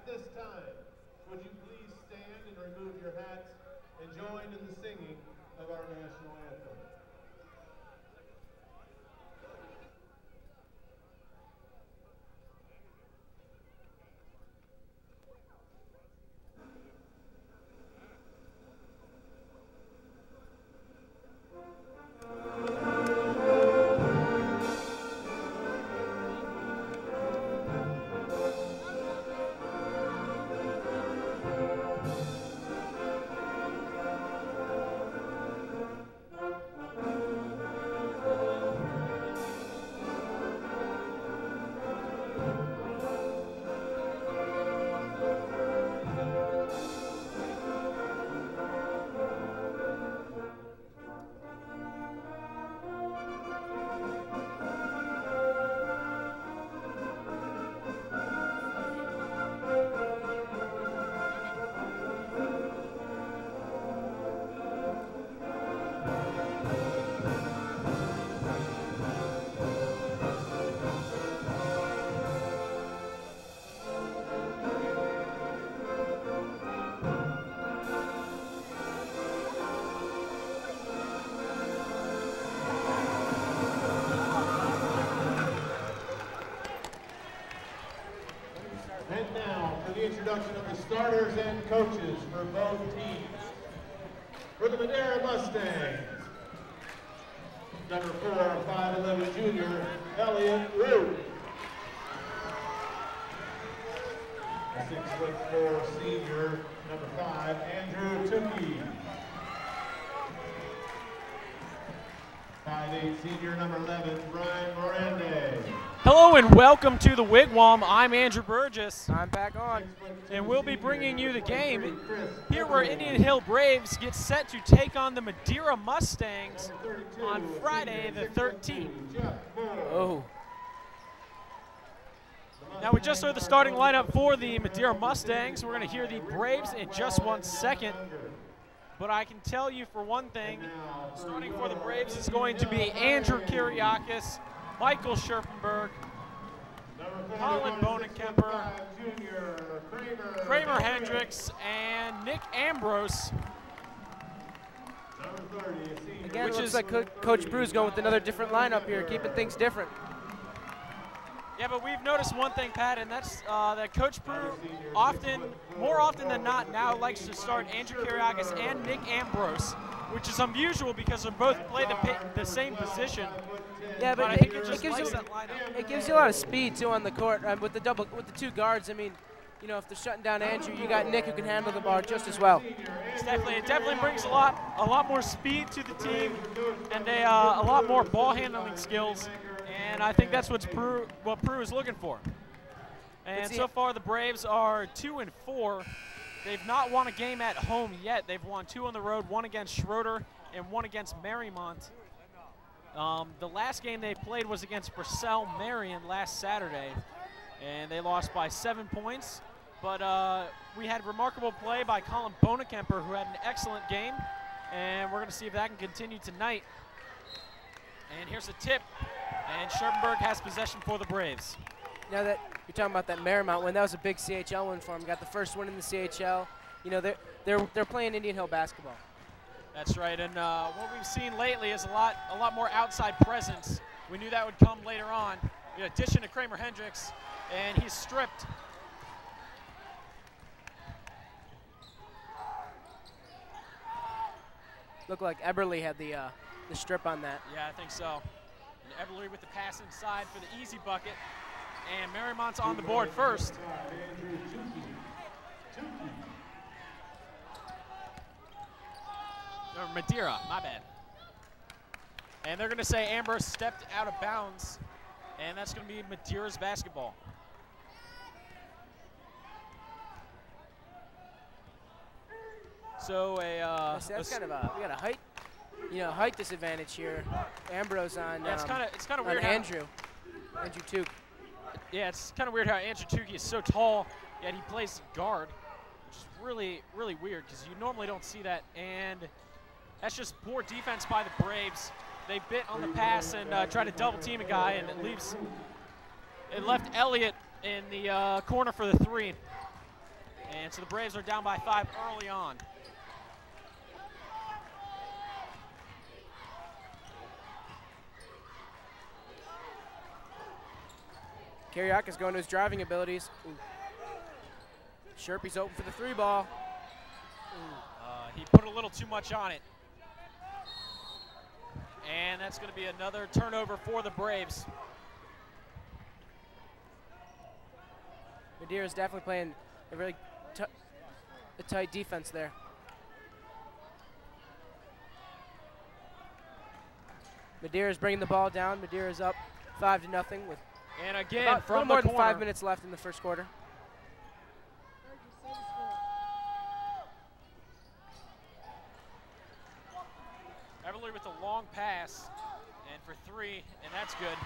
At this time, would you please stand and remove your hats and join in the singing of our national anthem. And now for the introduction of the starters and coaches for both teams. For the Madeira Mustangs, number 4, 5'11" junior, Elliot Root. The 6'4" senior, number 5, Andrew Tukey. 5'8" senior, number 11, Brian Morande. Hello and welcome to the Wigwam. I'm Andrew Burgess. I'm back on. And we'll be bringing you the game here where Indian Hill Braves get set to take on the Madeira Mustangs on Friday the 13th. Oh. Now we just heard the starting lineup for the Madeira Mustangs. We're going to hear the Braves in just 1 second. But I can tell you for one thing, starting for the Braves is going to be Andrew Kiriakis, Michael Scherpenberg, Colin Bonenkemper, Kramer Hendricks, and Nick Ambrose. Again, it looks like Coach Brew's going with another different lineup here, keeping things different. Yeah, but we've noticed one thing, Pat, and that's that Coach Brew more often than not, now likes to start Andrew Kiriakis and Nick Ambrose, which is unusual because they both play the same position. Yeah, but I think it gives you a lot of speed too on the court with the two guards. I mean, you know, if they're shutting down Andrew, you got Nick who can handle the ball just as well. It definitely brings a lot more speed to the team and a lot more ball handling skills. And I think that's what Prue is looking for. And so far, the Braves are 2-4. They've not won a game at home yet. They've won 2 on the road, 1 against Schroeder and 1 against Marymount. The last game they played was against Purcell Marion last Saturday, and they lost by 7 points. But we had remarkable play by Colin Bonenkemper, who had an excellent game, and we're going to see if that can continue tonight. And here's a tip, and Scherpenberg has possession for the Braves. Now that you're talking about that Marymount win, that was a big CHL win for them. Got the first win in the CHL. You know, they're playing Indian Hill basketball. That's right, and what we've seen lately is a lot more outside presence. We knew that would come later on. In addition to Kramer Hendricks, and he's stripped. Looked like Eberle had the strip on that. Yeah, I think so. And Eberle with the pass inside for the easy bucket, and Marymount's on the board first. Or Madeira, my bad. And they're going to say Ambrose stepped out of bounds, and that's going to be Madeira's basketball. So that's kind of we got a height disadvantage here. Ambrose on yeah, it's kind of weird Andrew Tukey. Yeah, it's kind of weird how Andrew Tukey is so tall, yet he plays guard, which is really weird because you normally don't see that. And that's just poor defense by the Braves. They bit on the pass and tried to double team a guy, and it left Elliott in the corner for the 3. And so the Braves are down by 5 early on. Kiriakis going to his driving abilities. Ooh. Sherpy's open for the 3 ball. He put a little too much on it. And that's going to be another turnover for the Braves. Madeira's definitely playing a really tight defense there. Madeira's bringing the ball down. Madeira's up 5-0 with and again from more than 5 minutes left in the first quarter. Everly with a long pass, and for 3, and that's good.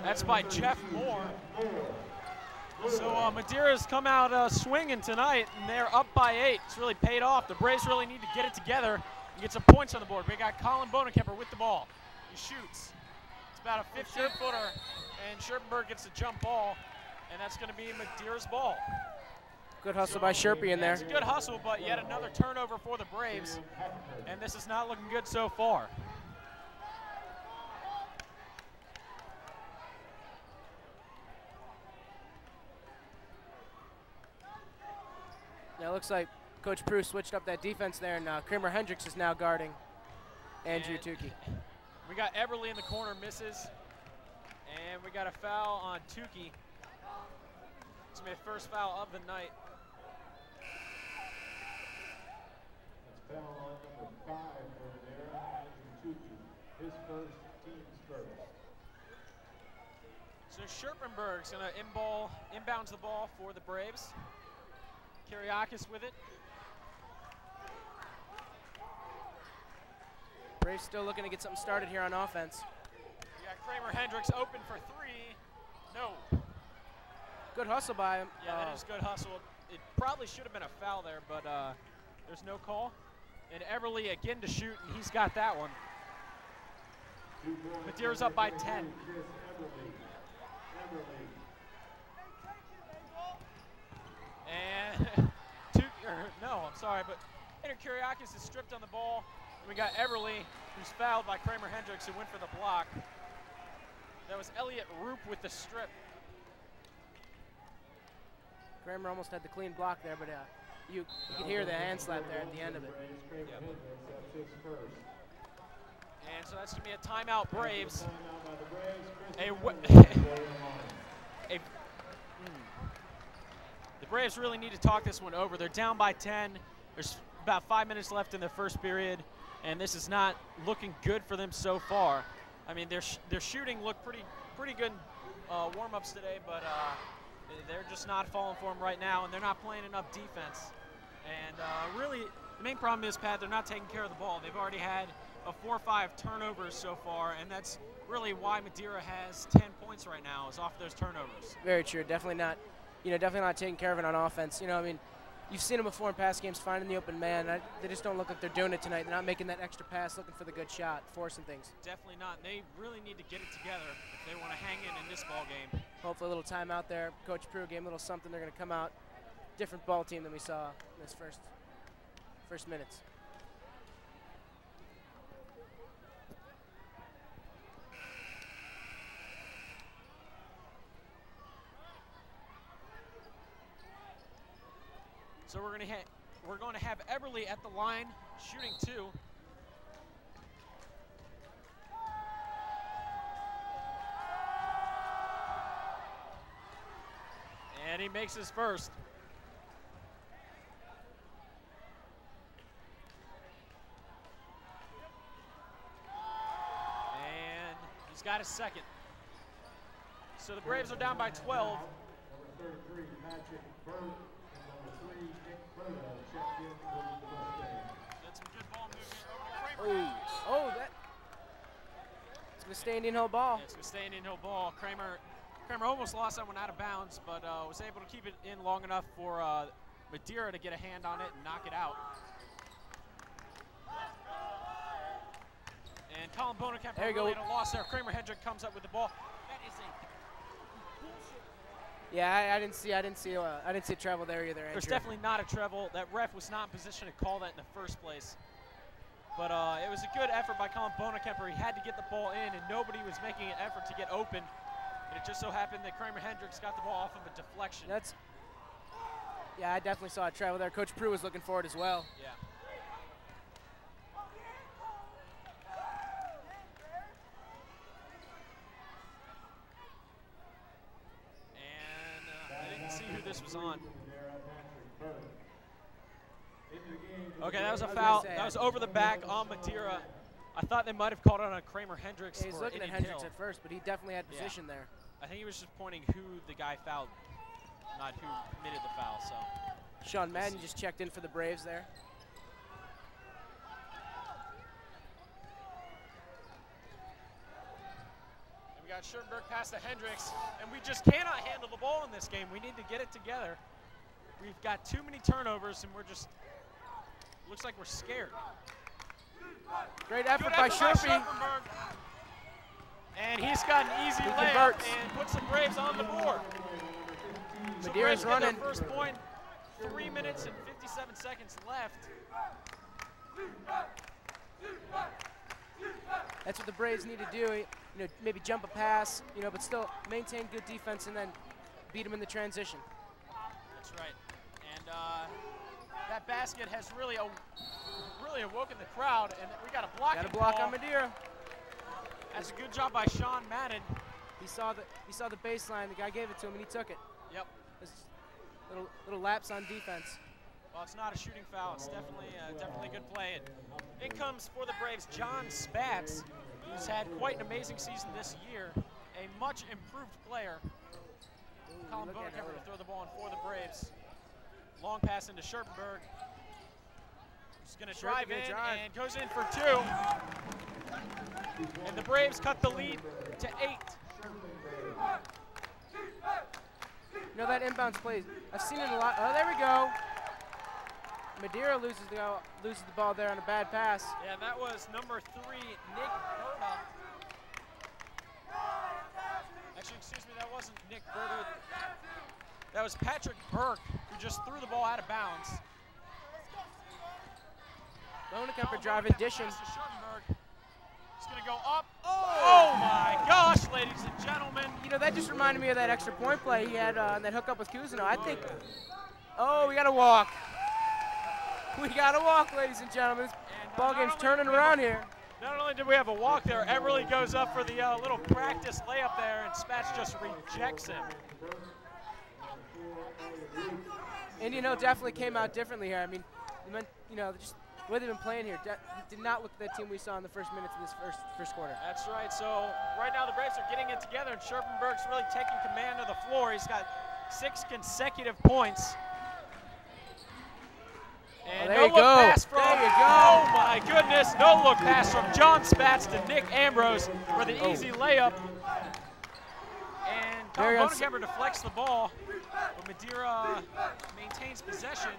That's by Jeff Moore. So Madeira's come out swinging tonight, and they're up by 8. It's really paid off. The Braves really need to get it together and get some points on the board. We got Colin Bonekemper with the ball. He shoots. It's about a 15-footer, and Scherpenberg gets a jump ball, and that's going to be Madeira's ball. Good hustle by Sherpy in there. It's a good hustle, but yet another turnover for the Braves, and this is not looking good so far. Yeah, it looks like Coach Prue switched up that defense there, and Kramer Hendricks is now guarding Andrew Tukey. We got Everly in the corner, misses, and we got a foul on Tukey. It's going to be the first foul of the night. That's foul on number 5 for Madeira, Andrew Tukey, his first, team's first. So Scherpenberg's going to inbounds the ball for the Braves. Kiriakis with it. Braves still looking to get something started here on offense. We got Kramer Hendricks open for 3. No. Good hustle by him. Yeah, that is good hustle. It probably should have been a foul there, but there's no call. And Everly again to shoot, and he's got that one. Madeira's up by 10. And I'm sorry, but Enter Kiriakis is stripped on the ball. And we got Everly, who's fouled by Kramer Hendricks, who went for the block. That was Elliot Roop with the strip. Kramer almost had the clean block there, but you could hear the hand slap there at the end of it. Yep. And so that's going to be a timeout, Braves. The Braves really need to talk this one over. They're down by 10. There's about 5 minutes left in the first period, and this is not looking good for them so far. I mean, their shooting looked pretty good warm-ups today, but they're just not falling for them right now, and they're not playing enough defense. And really, the main problem is, Pat, they're not taking care of the ball. They've already had 4 or 5 turnovers so far, and that's really why Madeira has 10 points right now, is off those turnovers. Very true. Definitely not taking care of it on offense. I mean, you've seen them before in past games, finding the open man. They just don't look like they're doing it tonight. They're not making that extra pass, looking for the good shot, forcing things. Definitely not. They really need to get it together if they want to hang in this ball game. Hopefully a little timeout there. Coach Prue gave a little something. They're going to come out different ball team than we saw in this first minutes. So we're going to have Everly at the line, shooting 2. And he makes his first. And he's got his second. So the Braves are down by 12. Number 33, Patrick Burke. Number 3, Nick Berta, checked in for the Mustangs. That's some good ball movement over to Kramer. Oh, it's going to stay Indian Hill ball. Yeah, it's going to stay Indian Hill ball. Kramer almost lost that one out of bounds, but was able to keep it in long enough for Madeira to get a hand on it and knock it out. And Colin Bonekemper really at a loss there. Kramer Hendrick comes up with the ball. That is a bullshit. Yeah, I didn't see a travel there either, Andrew. There's definitely not a travel. That ref was not in position to call that in the first place. But it was a good effort by Colin Bonekemper. He had to get the ball in, and nobody was making an effort to get open. And it just so happened that Kramer Hendricks got the ball off of a deflection. Yeah, I definitely saw a travel there. Coach Prue was looking for it as well. Yeah. I didn't see who this was on. Okay, that was a foul. That was over the back on Madeira. I thought they might have called it on Kramer Hendricks. Yeah, he's looking at Hendricks at first, but he definitely had position there. I think he was just pointing who the guy fouled, not who committed the foul. So Sean Madden just checked in for the Braves there. We got Schertenberg pass to Hendricks, and we just cannot handle the ball in this game. We need to get it together. We've got too many turnovers, and we're just, looks like we're scared. Great effort by Schertenberg. And he's got an easy layup and puts the Braves on the board. Madeira's running. First point, 3 minutes and 57 seconds left. That's what the Braves need to do. You know, maybe jump a pass, you know, but still maintain good defense and then beat them in the transition. That's right. And that basket has really awoken the crowd, and we got a block. Got a block on Madeira. That's a good job by Sean Madden. He saw the baseline. The guy gave it to him, and he took it. Yep. Little lapse on defense. Well, it's not a shooting foul. It's definitely a good play. And in comes for the Braves John Spatz, who's had quite an amazing season this year. A much improved player. Colin Bonekemper to throw the ball in for the Braves. Long pass into Schertenberg. He's going to drive in and goes in for 2. And the Braves cut the lead to 8. You know that inbounds play, I've seen it a lot. Oh, there we go. Madeira loses the ball there on a bad pass. Yeah, that was number 3, Nick Berta. Actually, excuse me, that wasn't Nick Berta. That was Patrick Burke, who just threw the ball out of bounds. Bonekemper driving, dishing. He's going to go up. Oh my gosh, ladies and gentlemen. You know, that just reminded me of that extra point play he had on that hookup with Cousineau. I think, oh, we got to walk. We got to walk, ladies and gentlemen. This ball game's turning around here. Not only did we have a walk there, Everly goes up for the little practice layup there, and Spatz just rejects him. And, you know, definitely came out differently here. I mean, you know, just the way they've been playing here did not look like that team we saw in the first minutes of this first quarter. That's right. So right now the Braves are getting it together, and Schertenberg's really taking command of the floor. He's got 6 consecutive points. And there you go. Pass from, there you go. Oh my goodness, no look pass from John Spatz to Nick Ambrose for the easy layup. And Colin Bonekemper deflects the ball, but Madeira maintains possession.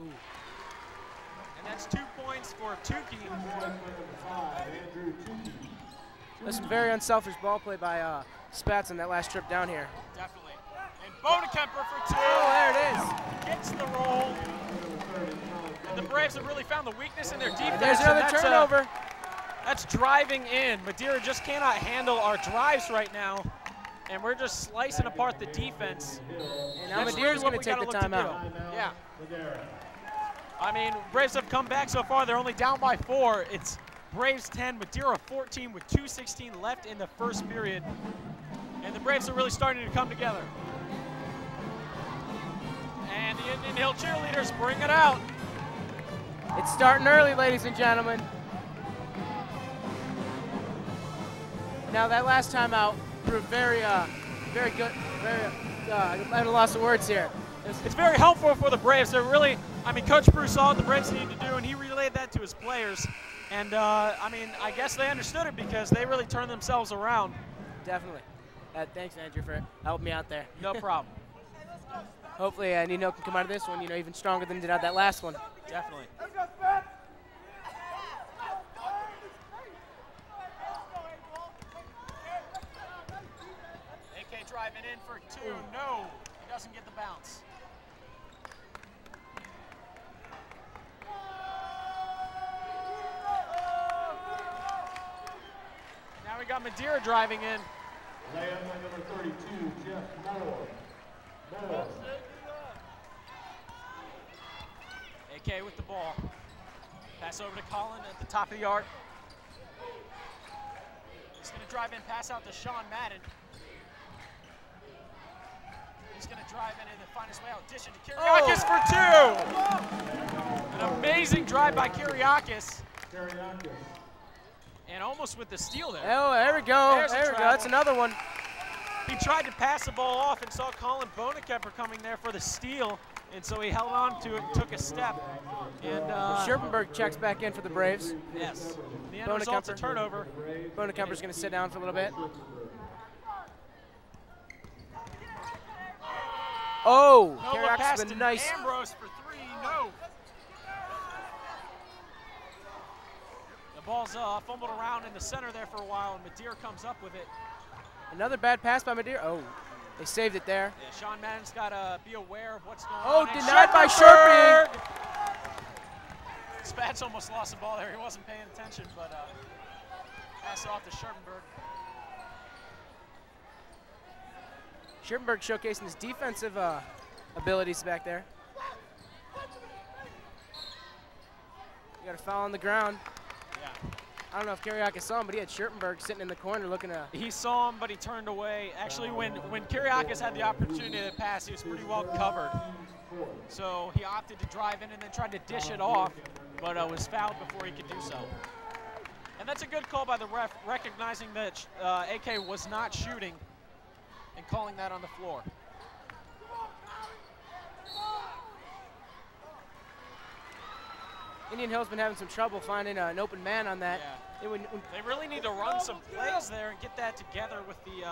Ooh. And that's 2 points for Tukey. That's some very unselfish ball play by Spatz on that last trip down here. Definitely. And Bonekemper for 2. Oh, there it is. Gets the roll. And the Braves have really found the weakness in their defense. And there's another turnover. That's driving in. Madeira just cannot handle our drives right now. And we're just slicing apart the defense. And now Madeira's going to take the timeout. Yeah. I mean, Braves have come back so far. They're only down by 4. It's Braves 10, Madeira 14 with 2:16 left in the first period. And the Braves are really starting to come together. And the Indian Hill cheerleaders bring it out. It's starting early, ladies and gentlemen. Now that last timeout proved very good. I'm at a loss of words here. It's very helpful for the Braves. They're really, I mean, Coach Bruce saw what the Braves needed to do, and he relayed that to his players. And I mean, I guess they understood it because they really turned themselves around. Definitely. Thanks, Andrew, for helping me out there. No problem. Hopefully, Nino can come out of this one, you know, even stronger than he did out that last one. Definitely. driving in for 2. No, he doesn't get the bounce. Now we got Madeira driving in. Layup by number 32, Jeff Moore. AK with the ball. Pass over to Colin at the top of the arc. He's going to drive in, pass out to Sean Madden. He's going to drive in and then find his way out. Dish it to Kyriakis for 2. An amazing drive by Kyriakis. And almost with the steal there. Oh, there we go. There we go. That's another one. He tried to pass the ball off and saw Colin Bonekemper coming there for the steal, and so he held on to it and took a step. And Scherpenberg checks back in for the Braves. Yes. The end result's a turnover. Bonekemper's going to sit down for a little bit. Oh, Kyriakis with a nice. Ambrose for 3. No. The ball's fumbled around in the center there for a while, and Madeira comes up with it. Another bad pass by Madeira. Oh, they saved it there. Yeah, Sean Madden's got to be aware of what's going on. Oh, denied by Scherpenberg. Spats almost lost the ball there. He wasn't paying attention, but pass it off to Scherpenberg. Scherpenberg showcasing his defensive abilities back there. You got a foul on the ground. Yeah. I don't know if Kyriakis saw him, but he had Scherpenberg sitting in the corner looking to. He saw him, but he turned away. Actually, when Kyriakis had the opportunity to pass, he was pretty well covered. So he opted to drive in and then tried to dish it off, but was fouled before he could do so. And that's a good call by the ref, recognizing that AK was not shooting and calling that on the floor. Indian Hill's been having some trouble finding an open man on that. Yeah. They really need to run some plays there and get that together with the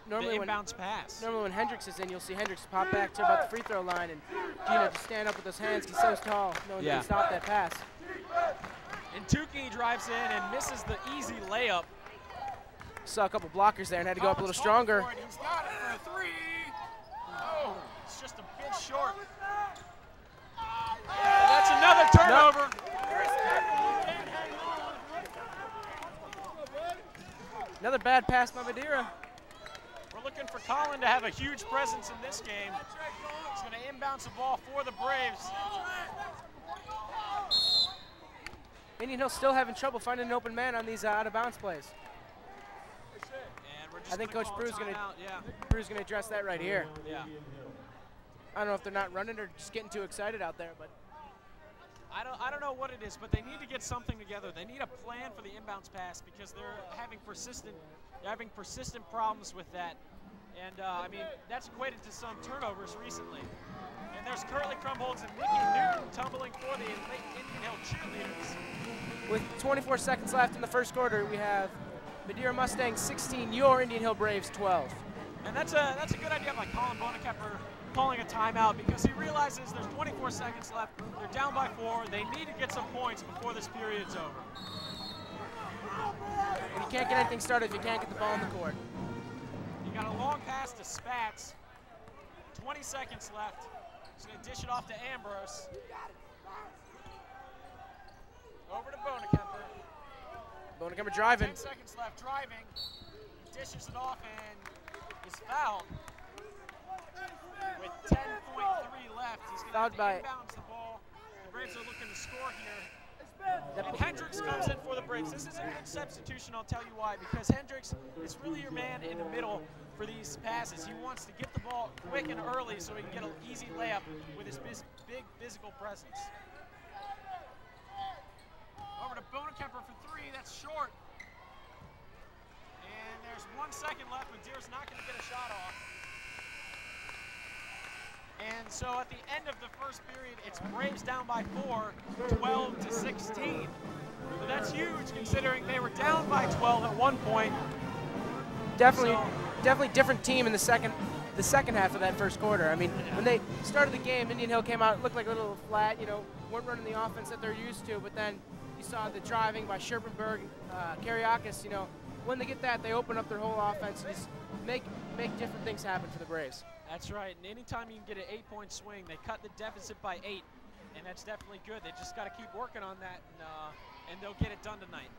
inbounds pass. Normally when Hendricks is in, you'll see Hendricks pop back to about the free throw line and Gino just stand up with those hands. He's so tall. No one can stop that pass. And Tukey drives in and misses the easy layup. Saw a couple blockers there and had to go up a little stronger. He's got it for 3. Oh, it's just a bit short. Yeah, that's another turnover. Another bad pass by Madeira. We're looking for Colin to have a huge presence in this game. He's going to inbounce the ball for the Braves. Indian Hill still having trouble finding an open man on these out-of-bounds plays. And we're just I think Coach Prew's going to address that right here. Yeah. I don't know if they're not running or just getting too excited out there, but I don't know what it is, but they need to get something together. They need a plan for the inbounds pass because they're having persistent problems with that. And I mean, that's equated to some turnovers recently. And there's Curly Crumholtz and Nikki Newton tumbling for the Indian Hill cheerleaders. With 24 seconds left in the first quarter, we have Madeira Mustangs 16, your Indian Hill Braves 12. And that's a good idea by Colin Bonekemper calling a timeout because he realizes there's 24 seconds left. They're down by 4. They need to get some points before this period's over. And you can't get anything started if you can't get the ball on the court. You got a long pass to Spats. 20 seconds left. He's going to dish it off to Ambrose. Over to Bonekemper. Bonekemper driving. 10 seconds left, driving. Dishes it off and is fouled. With 10.3 left, he's going to have to inbounds the ball. The Braves are looking to score here. And Hendricks comes in for the Braves. This is a good substitution, I'll tell you why, because Hendricks is really your man in the middle for these passes. He wants to get the ball quick and early so he can get an easy layup with his big physical presence. Over to Bonekemper for 3, that's short. And there's 1 second left, Madeira's not going to get a shot off. And so at the end of the first period, it's Braves down by 4, 12-16. So that's huge considering they were down by 12 at one point. Definitely different team in the second half of that first quarter. I mean, when they started the game, Indian Hill came out, looked like a little flat, you know, weren't running the offense that they're used to, but then you saw the driving by Scherpenberg, Kyriakis, you know, when they get that, they open up their whole offense. make different things happen for the Braves. That's right. And anytime you can get an 8-point swing, they cut the deficit by 8, and that's definitely good. They just got to keep working on that, and they'll get it done tonight.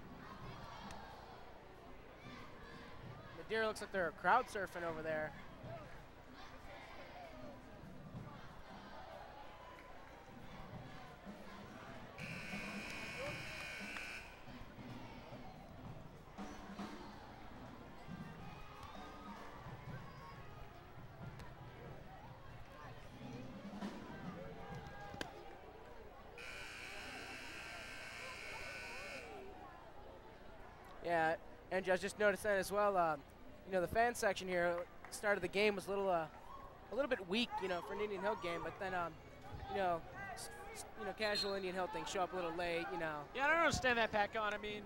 Madeira looks like they're crowd surfing over there. Yeah, and I just noticed that as well. You know, the fan section here, start of the game was a little bit weak, you know, for an Indian Hill game. But then, you know, casual Indian Hill things show up a little late, you know. Yeah, I don't understand that, Pat Gunn. I mean,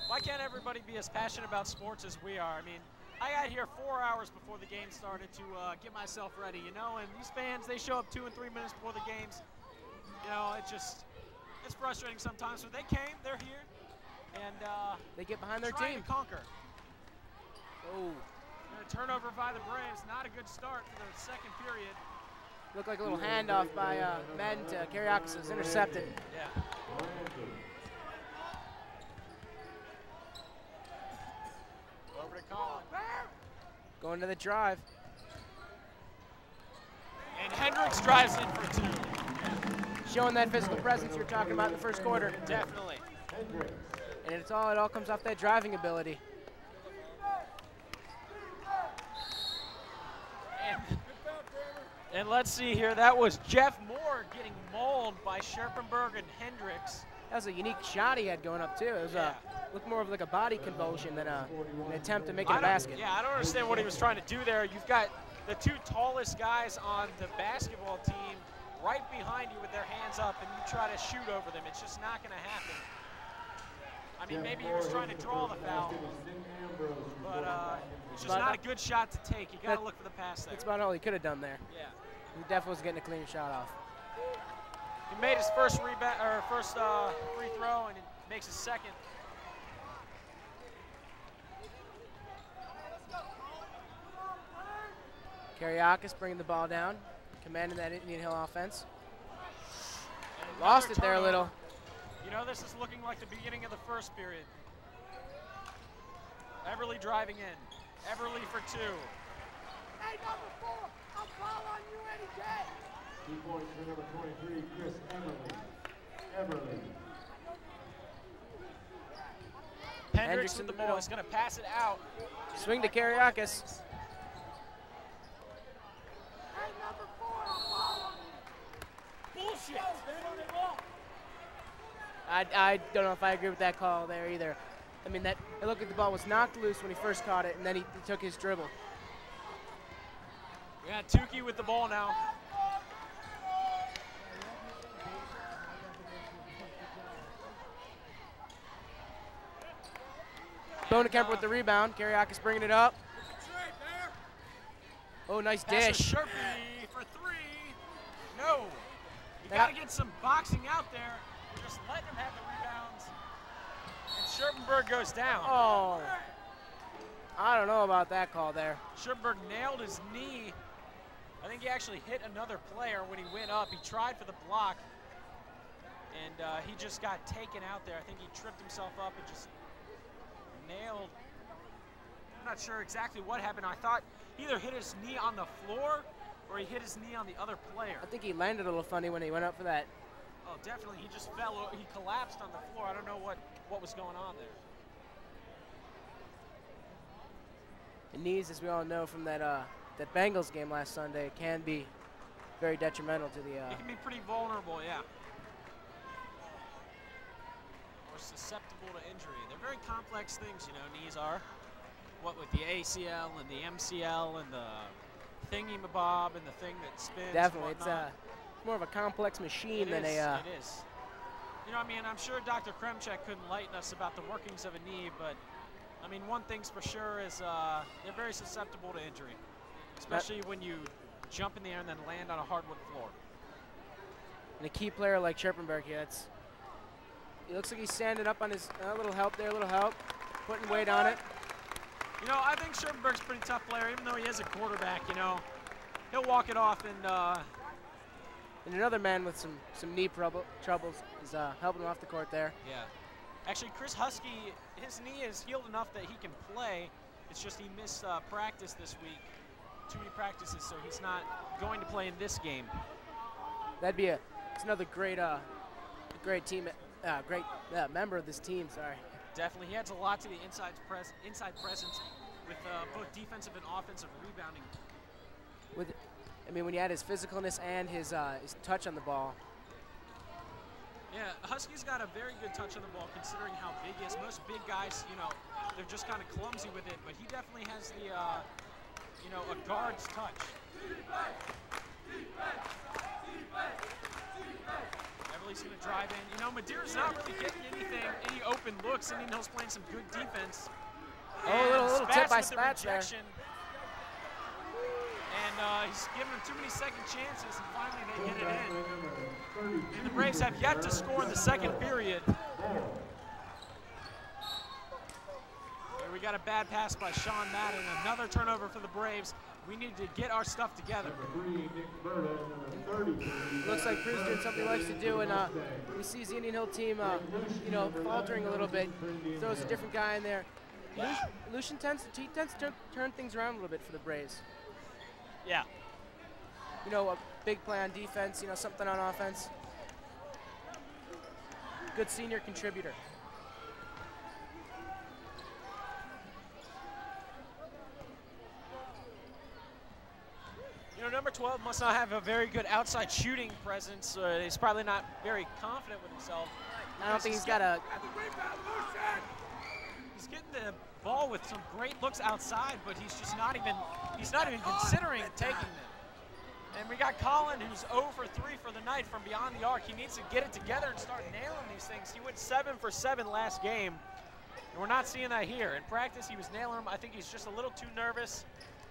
why can't everybody be as passionate about sports as we are? I mean, I got here 4 hours before the game started to get myself ready, you know. And these fans, they show up 2 and 3 minutes before the games. You know, it's frustrating sometimes. But they came, they're here. And they get behind their trying team. To conquer. Oh. And a turnover by the Braves. Not a good start for the second period. Looked like a little handoff by Madden to Kariakis. Was intercepted. Yeah. Over to Colin. Going to the drive. And Hendricks drives in for 2. Showing that physical presence you were talking about in the first quarter. Definitely. And it all comes off that driving ability. And let's see here. That was Jeff Moore getting mauled by Scherpenberg and Hendricks. That was a unique shot he had going up too. It was looked more of like a body convulsion than an attempt to make it a basket. Yeah, I don't understand what he was trying to do there. You've got the 2 tallest guys on the basketball team right behind you with their hands up, and you try to shoot over them. It's just not going to happen. I mean, maybe he was trying to draw the foul, but it's just not a good shot to take. You got to look for the pass there. That's about all he could have done there. Yeah. He definitely was getting a clean shot off. He made his first free throw, and he makes his second. Kariakis bringing the ball down, commanding that Indian Hill offense. Lost it there a little. You know, this is looking like the beginning of the first period. Everly driving in. Everly for 2. Hey, number 4, I'll call on you any day. 2 points for number 23, Chris Everly. Hendricks with the ball. He's going to pass it out. Swing to Kariakis. Hey, number 4, I'll call on you. Bullshit. I don't know if I agree with that call there either. I mean, it looked like the ball was knocked loose when he first caught it, and then he took his dribble. We got Tukey with the ball now. Bonekemper with the rebound. Kariakis bringing it up. Oh, nice dish. Sherpy for 3. No. You got to get some boxing out there. Just letting him have the rebounds. And Scherpenberg goes down. Oh. I don't know about that call there. Scherpenberg nailed his knee. I think he actually hit another player when he went up. He tried for the block, and he just got taken out there. I think he tripped himself up and just nailed. I'm not sure exactly what happened. I thought he either hit his knee on the floor or he hit his knee on the other player. I think he landed a little funny when he went up for that. Oh, definitely. He just fell. He collapsed on the floor. I don't know what was going on there. The knees, as we all know from that that Bengals game last Sunday, can be very detrimental to the. It can be pretty vulnerable, yeah. Or susceptible to injury. They're very complex things, you know. Knees are. What with the ACL and the MCL and the thingy-mabob and the thing that spins. Definitely, it's more of a complex machine than a. It is. You know, I mean, I'm sure Dr. Kremchek couldn't enlighten us about the workings of a knee, but I mean, one thing's for sure is they're very susceptible to injury, especially when you jump in the air and then land on a hardwood floor. And a key player like Scherpenberg here, he looks like he's standing up on his little help there, putting weight on it. You know, I think Scherpenberg's a pretty tough player, even though he is a quarterback, you know. He'll walk it off and another man with some knee troubles is helping him off the court there. Yeah. Actually, Chris Husky, his knee is healed enough that he can play. It's just he missed practice this week, too many practices, so he's not going to play in this game. That'd be it's another great team, great member of this team. Sorry. Definitely, he adds a lot to the inside presence with both defensive and offensive rebounding. I mean, when you add his physicalness and his touch on the ball. Yeah, Husky's got a very good touch on the ball considering how big he is. Most big guys, you know, they're just kind of clumsy with it, but he definitely has the, you know, a guard's touch. Everly's going to drive in. You know, Madeira's not really getting any open looks. Indian Hill's playing some good defense. Oh, a little tip by Spats there. And he's giving them too many second chances, and finally they get it in. And the Braves have yet to score in the second period. Here we got a bad pass by Sean Madden. Another turnover for the Braves. We need to get our stuff together. Looks like Prue's doing something he likes to do, and he sees the Indian Hill team, you know, faltering a little bit. Throws a different guy in there. Lucian tends to turn things around a little bit for the Braves. Yeah. You know, a big play on defense, you know, something on offense. Good senior contributor. You know, number 12 must not have a very good outside shooting presence. He's probably not very confident with himself. I don't think he's got a... He's getting the ball with some great looks outside, but he's just not even considering taking them. And we got Colin, who's 0 for 3 for the night from beyond the arc. He needs to get it together and start nailing these things. He went 7 for 7 last game, and we're not seeing that here. In practice, he was nailing them. I think he's just a little too nervous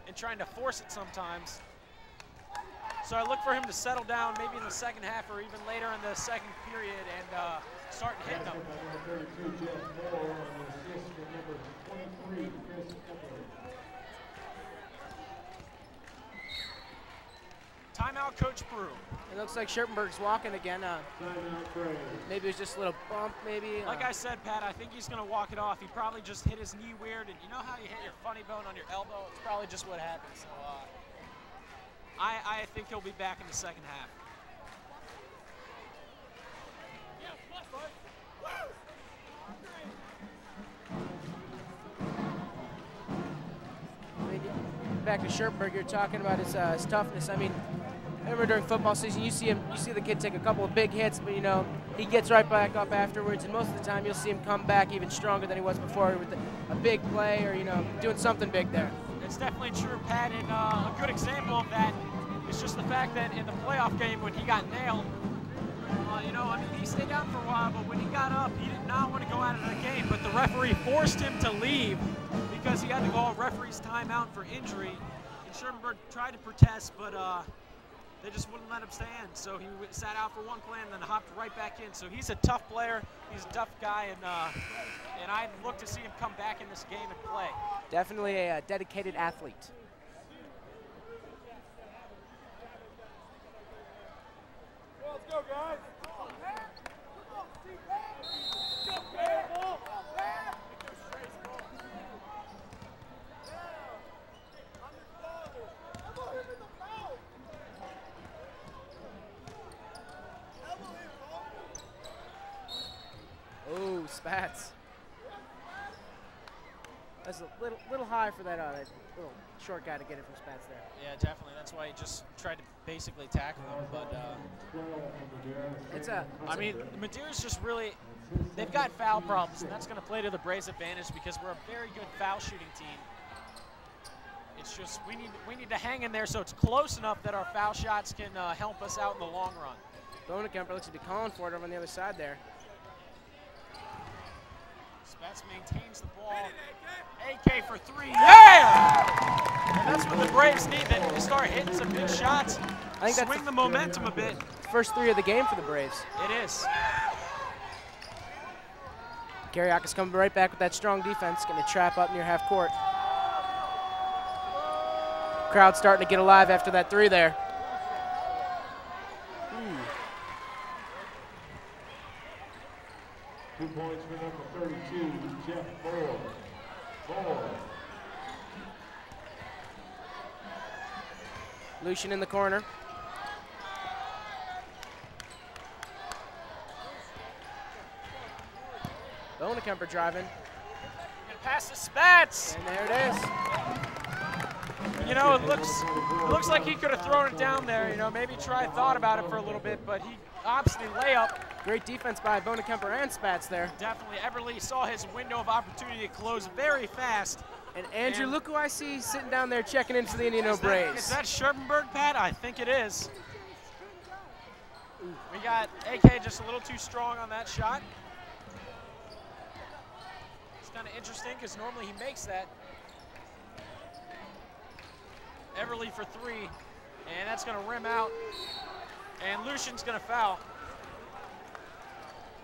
and trying to force it sometimes. So I look for him to settle down maybe in the second half or even later in the second period and start hitting them. Timeout, Coach Brew. It looks like Scherpenberg's walking again. Maybe it was just a little bump, maybe. Like I said, Pat, I think he's going to walk it off. He probably just hit his knee weird, and you know how you hit your funny bone on your elbow? It's probably just what happened. So I think he'll be back in the second half. Back to Scherpenberg, you're talking about his toughness. I mean, I remember during football season, you see the kid take a couple of big hits, but you know, he gets right back up afterwards, and most of the time you'll see him come back even stronger than he was before with a big play or, you know, doing something big there. It's definitely true, Pat, and a good example of that is just the fact that in the playoff game when he got nailed, you know, I mean, he stayed down for a while, but when he got up, he did not want to go out of the game, but the referee forced him to leave because he had to call a referee's timeout for injury. And Scherpenberg tried to protest, but they just wouldn't let him stand. So he sat out for one play and then hopped right back in. So he's a tough player. He's a tough guy, and I'd look to see him come back in this game and play. Definitely a dedicated athlete. Let's go, guys. Oh, Spats. That's a little high for that little short guy to get it from Spats there. Yeah, definitely. That's why he just tried to basically tackle him. But I mean, Madeira's just really, they've got foul problems, and that's going to play to the Braves' advantage because we're a very good foul shooting team. It's just we need to hang in there so it's close enough that our foul shots can help us out in the long run. Bonekemper looks to be calling for it over on the other side there. Spats maintains the ball. AK for 3. Yeah! And that's what the Braves need. They need to start hitting some big shots. I think swing the momentum a bit. First 3 of the game for the Braves. It is. Karyakis coming right back with that strong defense, going to trap up near half court. Crowd starting to get alive after that 3 there. 2 points for number 32, Jeff Ford. Lucian in the corner. Bonekemper driving. Gonna pass to Spats. And there it is. You know, it looks like he could have thrown it down there. You know, maybe thought about it for a little bit, but he opts the layup. Great defense by Bonekemper and Spats there. Definitely, Everly saw his window of opportunity to close very fast. And Andrew, look who I see sitting down there checking in for the Indian Hill Braves. Is that Scherpenberg, Pat? I think it is. We got AK just a little too strong on that shot. It's kind of interesting because normally he makes that. Everly for 3, and that's going to rim out. And Lucian's going to foul.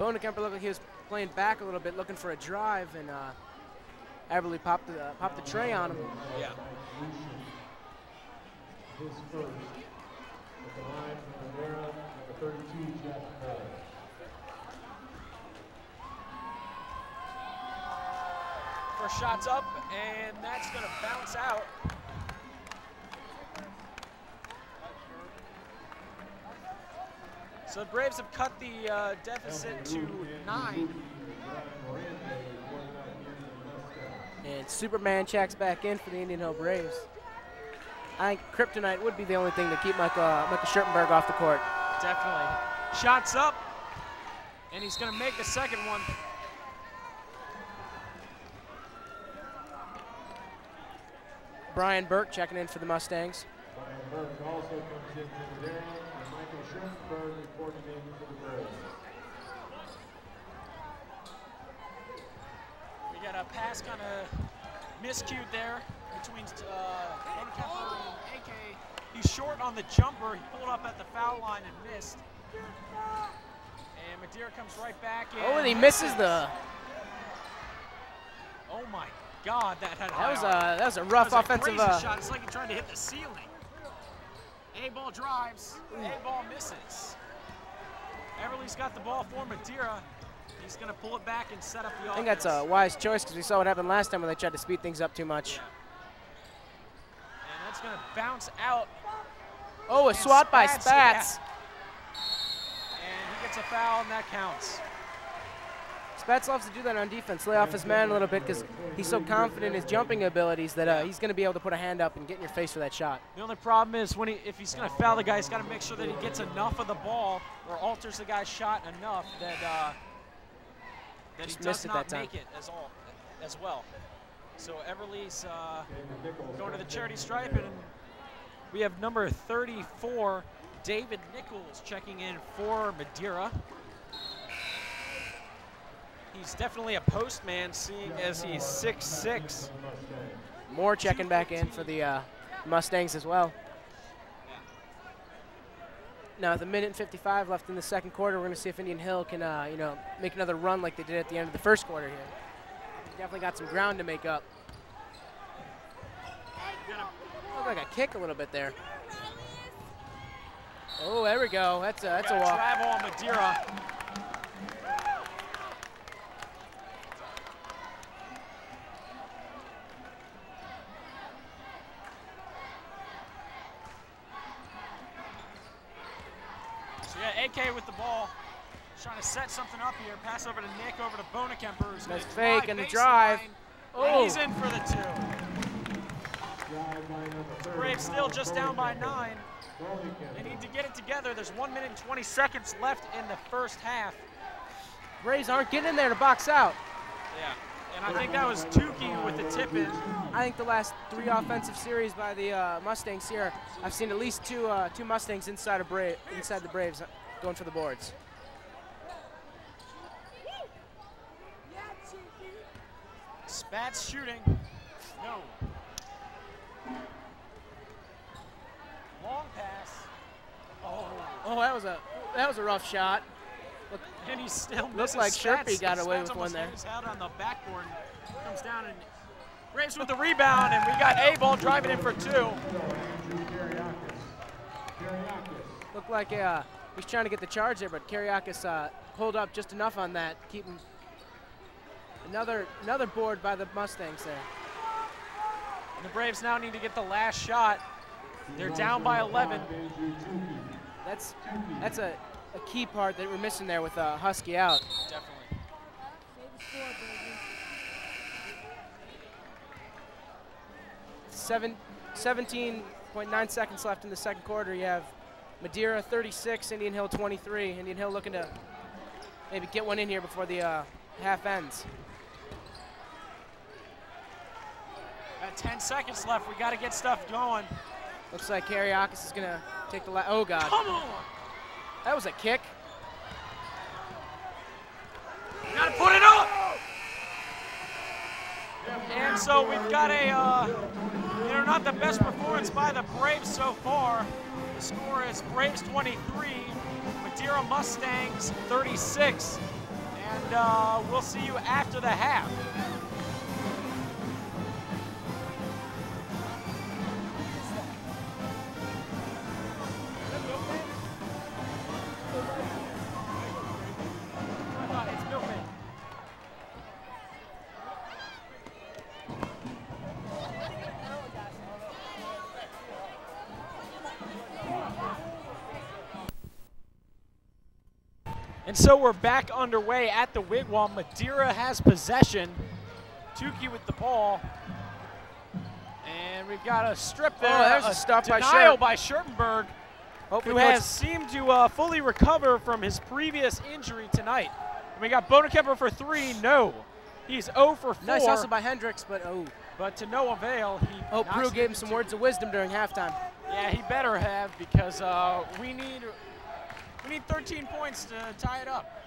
Bonekemper looked like he was playing back a little bit, looking for a drive, and Everly popped the tray on him. Yeah. His first. At the line from Madeira, number 32, Jeff Ford. First shot's up, and that's going to bounce out. So the Braves have cut the deficit to 9. And Superman checks back in for the Indian Hill Braves. I think Kryptonite would be the only thing to keep Michael Scherpenberg off the court. Definitely. Shots up, and he's going to make the second one. Brian Burke checking in for the Mustangs. Brian Burke also comes in for the Madeira, and Michael Scherpenberg reporting in for the Braves. We got a pass kind of miscued there between Bonekemper and AK. He's short on the jumper. He pulled up at the foul line and missed. And Madeira comes right back in. Oh, and he misses the. Oh my God, that was a rough offensive shot. It's like he tried to hit the ceiling. A-ball drives, A-ball misses. Everly's got the ball for Madeira. He's going to pull it back and set up the offense. I think that's a wise choice because we saw what happened last time when they tried to speed things up too much. Yeah. And that's going to bounce out. Oh, a swat by Spats. Yeah. And he gets a foul, and that counts. Spats loves to do that on defense, lay off his man a little bit because he's so confident in his jumping abilities that he's going to be able to put a hand up and get in your face for that shot. The only problem is if he's going to foul the guy, he's got to make sure that he gets enough of the ball or alters the guy's shot enough that he does not make it as well. So Everly's going to the charity stripe, and we have number 34, David Nichols, checking in for Madeira. He's definitely a postman, seeing as he's 6'6". More checking back in for the Mustangs as well. Now, with 1:55 left in the second quarter, we're going to see if Indian Hill can, make another run like they did at the end of the first quarter here. Definitely got some ground to make up. Looked like a kick a little bit there. Oh, there we go. That's a walk. Travel on Madeira. AK with the ball, trying to set something up here. Pass over to Nick, over to Bonekemper. Nice fake and the drive. Oh, and he's in for the 2. Braves still just down by 9. They need to get it together. There's 1 minute and 20 seconds left in the first half. Braves aren't getting in there to box out. Yeah, and I think that was Tukey with the tip in. I think the last 3 offensive series by the Mustangs here, I've seen at least two Mustangs inside the Braves going for the boards. Spats shooting. No. Long pass. Oh, that was a rough shot. And he still looks like Sherpy got away with one there. He's out on the backboard, comes down, and Braves with the rebound, and we got A-ball driving in for 2. Looked like he's trying to get the charge there, but Kariakis pulled up just enough on that, keep him. Another board by the Mustangs there. And the Braves now need to get the last shot. They're down by 11. That's a key part that we're missing there with Husky out. Definitely. 17.9 seconds left in the second quarter. You have Madeira 36, Indian Hill 23. Indian Hill looking to maybe get one in here before the half ends. Got 10 seconds left. We got to get stuff going. Looks like Kariakis is going to take the last. Oh, God. Come on. That was a kick. Got to put it up. And so we've got a, not the best performance by the Braves so far. The score is Braves 23, Madeira Mustangs 36. And we'll see you after the half. And so we're back underway at the Wigwam. Madeira has possession. Tukey with the ball. And we've got a strip there. Oh, there's a stop by denial by Scherpenberg, Hopefully who has seemed to fully recover from his previous injury tonight. And we got Bonekemper for 3. No. He's 0 for 4. Nice hustle by Hendricks, but oh. But to no avail. Prue gave him some words of wisdom during halftime. Yeah, he better have, because we need 13 points to tie it up.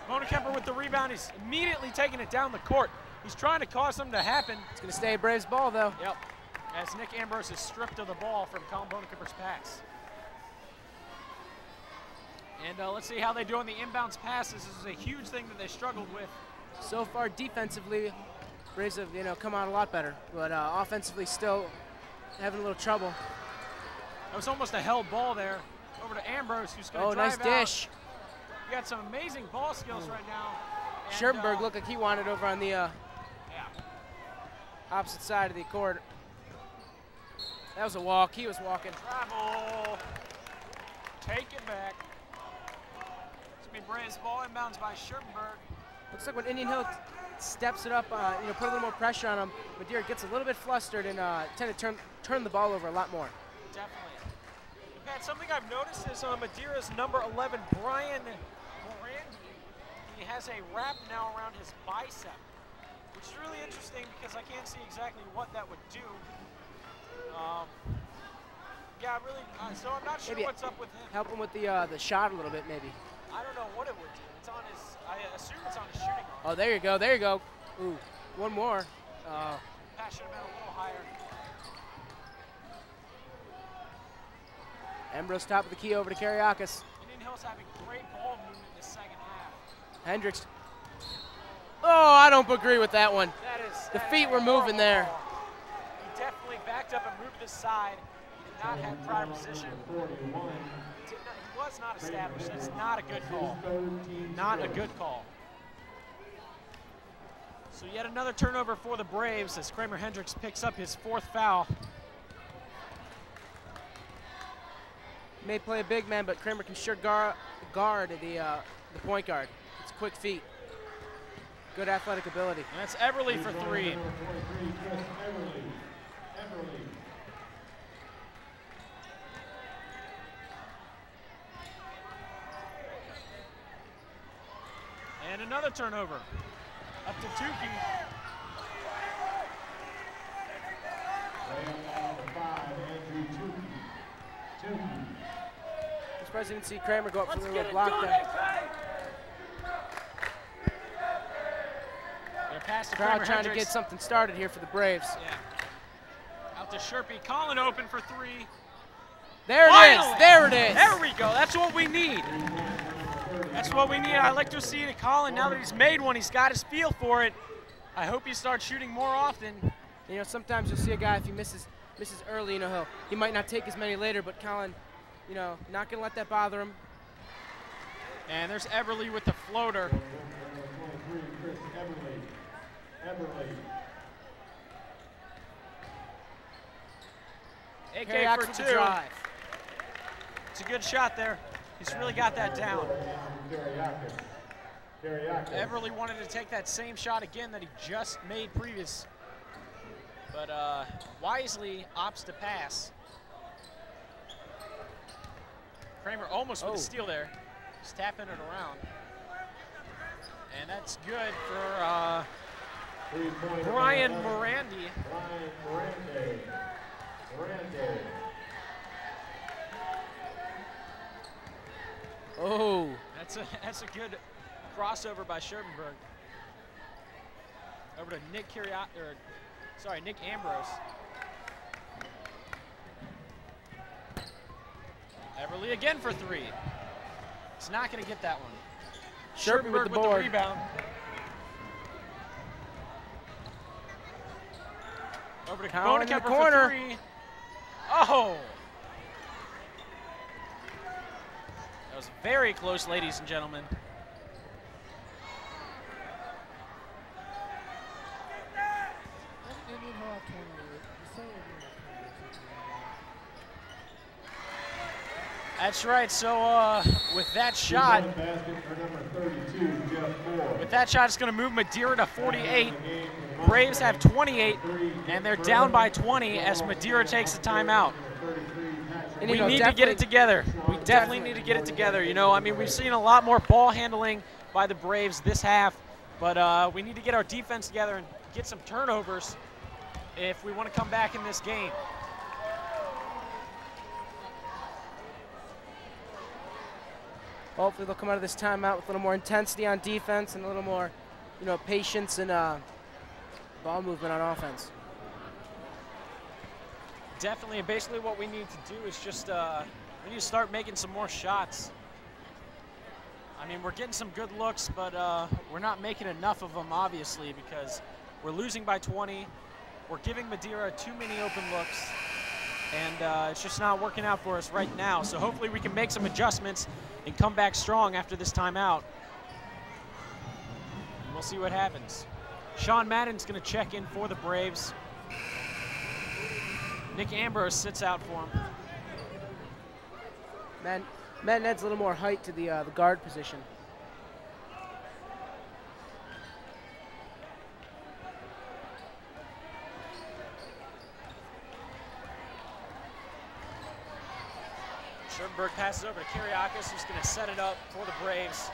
Bonekemper with the rebound. He's immediately taking it down the court. He's trying to cause something to happen. It's going to stay a Braves ball, though. Yep. As Nick Ambrose is stripped of the ball from Colin Bonekemper's pass. And let's see how they do on the inbounds passes. This is a huge thing that they struggled with. So far, defensively, Braves have come out a lot better, but offensively still having a little trouble. That was almost a held ball there. Over to Ambrose, who's going to drive nice dish. Out. You got some amazing ball skills right now. Scherpenberg looked like he wanted over on the opposite side of the court. That was a walk. He was walking. Travel. Take it back. It's going to be Braves ball inbounds by Scherpenberg. Looks like when Indian Hill steps it up, put a little more pressure on him, Madeira gets a little bit flustered and tend to turn the ball over a lot more. Definitely. Pat, something I've noticed is Madeira's number 11, Brian Morandi. He has a wrap now around his bicep, which is really interesting because I can't see exactly what that would do. Yeah, really. So I'm not sure maybe what's up with him. Help him with the shot a little bit, maybe. I don't know what it would do. It's on his. I assume it's on his shooting. Oh, there you go. There you go. Ooh, one more. Pat should have been a little higher. Ambrose top of the key over to Kariakis. Indian Hill's having great ball movement in the second half. Hendricks. Oh, I don't agree with that one. That the feet were moving there. He definitely backed up and moved this side. He did not have prior position. He was not established. That's not a good call. Not a good call. So yet another turnover for the Braves as Kramer Hendricks picks up his 4th foul. May play a big man, but Kramer can sure guard the point guard. It's quick feet. Good athletic ability. And that's Everly for 3. And another turnover. Up to Tukey. I'm surprised you didn't see Kramer go up for the little block there. Crowd trying to get something started here for the Braves. Yeah. Out to Sherpy. Colin open for 3. There it is. There it is. There we go. That's what we need. That's what we need. I like to see it, Colin. Now that he's made one, he's got his feel for it. I hope he starts shooting more often. Sometimes you'll see a guy, if he misses early, you know, he might not take as many later, but Colin, you know, not going to let that bother him. And there's Everly with the floater. Chris Everly. AK for with 2. the drive. It's a good shot there. He's really got that down. Everly wanted to take that same shot again that he just made previous, but wisely opts to pass. Kramer almost with a steal there. Just tapping it around. And that's good for Brian Morandi. Oh. That's a good crossover by Scherbenberg. Over to Nick Nick Ambrose. Everly again for 3. He's not going to get that one. Scherbenberg with the rebound. Over to Colin in the Bonekemper corner. for 3. Oh! That was very close, ladies and gentlemen. That's right. So with that shot, it's going to move Madeira to 48. Braves have 28, and they're down by 20 as Madeira takes the timeout. And, we need to get it together. We definitely need to get it together. You know, I mean, we've seen a lot more ball handling by the Braves this half, but we need to get our defense together and get some turnovers if we want to come back in this game. Hopefully they'll come out of this timeout with a little more intensity on defense and a little more, you know, patience and ball movement on offense. Definitely, and basically what we need to do is just we need to start making some more shots. I mean, we're getting some good looks, but we're not making enough of them, obviously, because we're losing by 20. We're giving Madeira too many open looks, and it's just not working out for us right now. So hopefully we can make some adjustments and come back strong after this timeout. And we'll see what happens. Sean Madden's going to check in for the Braves. Nick Ambrose sits out for him. Matt adds a little more height to the guard position. Scherbenberg passes over to Kiriakis, who's going to set it up for the Braves.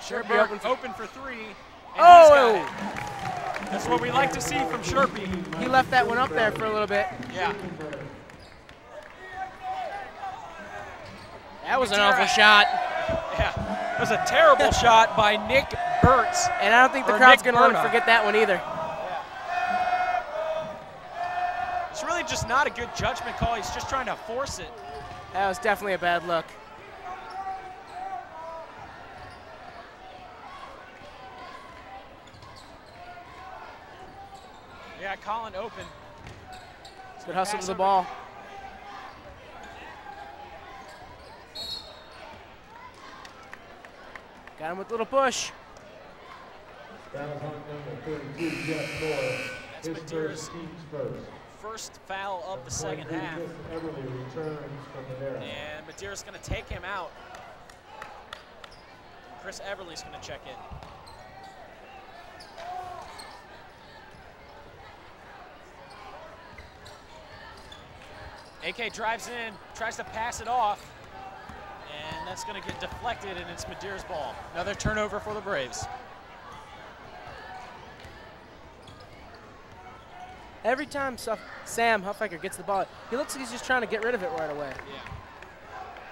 Scherbenberg open for 3. And oh! That's what we like to see from Sherpy. He left that one up there for a little bit. Yeah. That was an awful shot. Yeah, that was a terrible shot by Nick Burtz. And I don't think the crowd's going to let him forget that one either. It's really just not a good judgment call. He's just trying to force it. That was definitely a bad look. Yeah, Colin open. Good hustle to the ball. Got him with a little push. That's Madeira's first foul of the second half. And Madeira's going to take him out. Chris Everly's going to check in. AK drives in, tries to pass it off, and that's going to get deflected, and it's Madeira's ball. Another turnover for the Braves. Every time Sam Huffaker gets the ball, he looks like he's just trying to get rid of it right away. Yeah.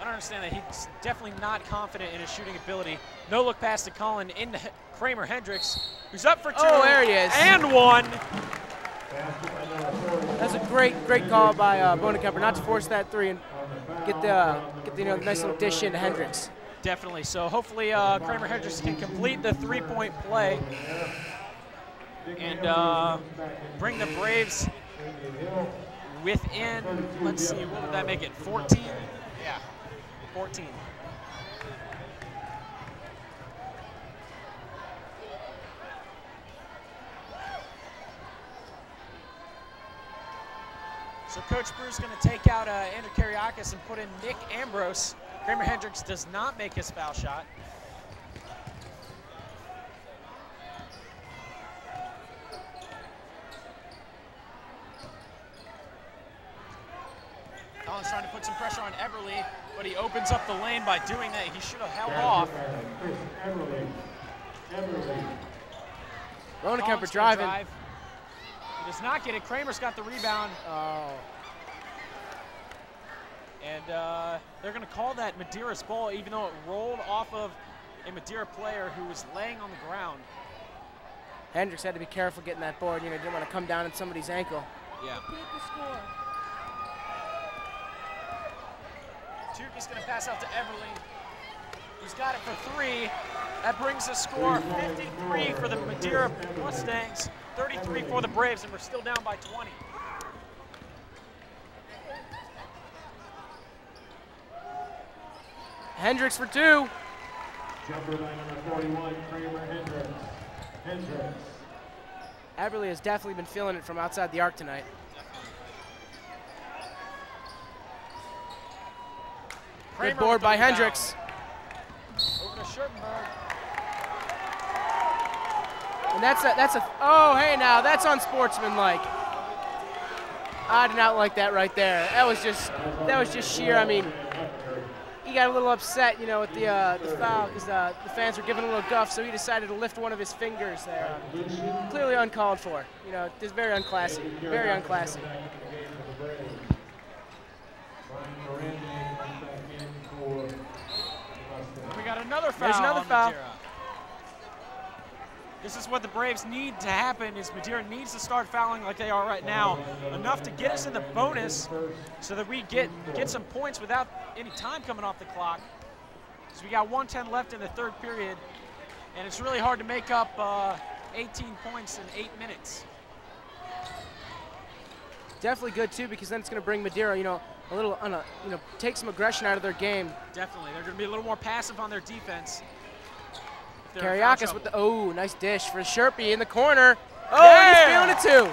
I don't understand that. He's definitely not confident in his shooting ability. No look pass to Colin into Kramer Hendricks, who's up for 2. Oh, there he is. And 1. That's a great call by Bonekemper, not to force that 3 and get the nice little dish into Hendricks. Definitely. So hopefully Kramer Hendricks can complete the 3-point play. and bring the Braves within, let's see, what would that make it, 14? Yeah, 14. So Coach Brew's going to take out Andrew Kariakis and put in Nick Ambrose. Kramer Hendricks does not make his foul shot. Collins trying to put some pressure on Everly, but he opens up the lane by doing that. He should have held off. Ronekemper driving. He does not get it. Kramer's got the rebound. Oh. And they're going to call that Madeira's ball, even though it rolled off of a Madeira player who was laying on the ground. Hendricks had to be careful getting that board. You know, didn't want to come down on somebody's ankle. Yeah. Repeat the score. Tukey's going to pass out to Everly, who's got it for 3. That brings the score 53 for the Madeira Mustangs, 33 for the Braves, and we're still down by 20. Hendricks for 2. Jumper by number 41, Kramer Hendricks. Everly has definitely been feeling it from outside the arc tonight. Good board by Hendricks. Over to Schertenberg. And that's a, oh, hey now, that's unsportsmanlike. I did not like that right there. That was just sheer, I mean, he got a little upset, you know, with the foul because the fans were giving a little guff, so he decided to lift one of his fingers there. Clearly uncalled for. You know, just very unclassy, very unclassy. We got another foul. There's another foul. Madeira. This is what the Braves need to happen, is Madeira needs to start fouling like they are right now, enough to get us in the bonus so that we get some points without any time coming off the clock. So we got 1:10 left in the third period, and it's really hard to make up 18 points in 8 minutes. Definitely good too, because then it's going to bring Madeira, you know, a little, you know, take some aggression out of their game. Definitely, they're going to be a little more passive on their defense. Kariakis with the, oh, nice dish for Sherpy in the corner. Oh, yeah. And he's feeling it too.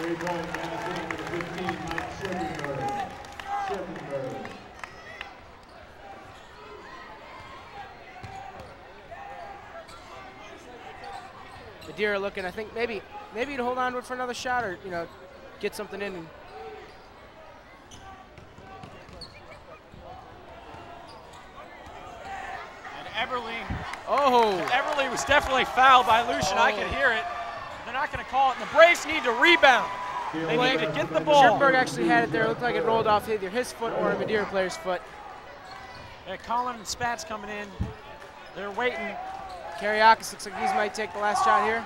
3 points, number 15, Mike Schertenberg. Madeira looking, I think maybe to hold on to it for another shot, or, you know, get something in. And Everly. Oh. Everly was definitely fouled by Lucian. I could hear it. They're not going to call it. And the Braves need to rebound. They need to get the ball. Schertenberg actually had it there. It looked like it rolled off either his foot or a Madeira player's foot. Yeah, Colin and Spats coming in. They're waiting. Kariakis looks like he might take the last shot here.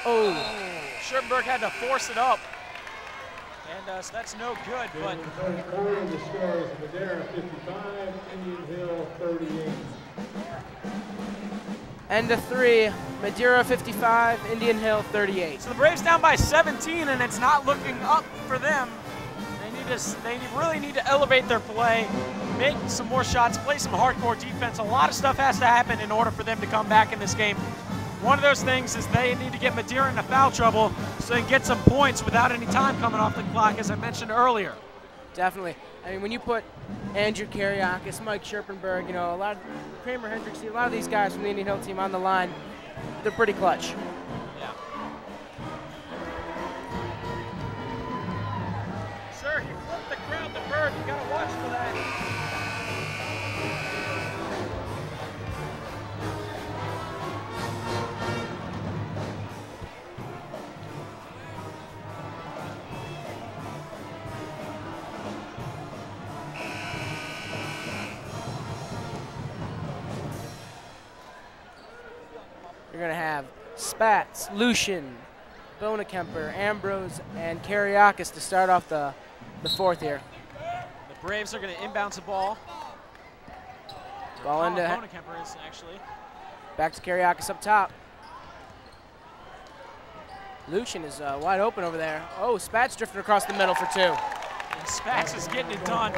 Oh. Schertenberg had to force it up. And so that's no good, but the score is Madeira 55, Indian Hill 38. End of 3, Madeira 55, Indian Hill 38. So the Braves down by 17, and it's not looking up for them. They really need to elevate their play, make some more shots, play some hardcore defense. A lot of stuff has to happen in order for them to come back in this game. One of those things is they need to get Madeira into foul trouble so they can get some points without any time coming off the clock, as I mentioned earlier. Definitely. I mean, when you put Andrew Kariakis, Mike Schertenberg, you know, a lot of Kramer Hendricks, a lot of these guys from the Indian Hill team on the line, they're pretty clutch. Yeah. Sir, you flipped the crowd the bird. You got to watch for that. You're going to have Spats, Lucian, Ronekemper, Ambrose, and Kariakis to start off the fourth here. The Braves are going to inbounds the ball. Ball into Bonekemper is actually. Back to Kariakis up top. Lucian is wide open over there. Oh, Spats drifting across the middle for 2. And Spats is getting it done.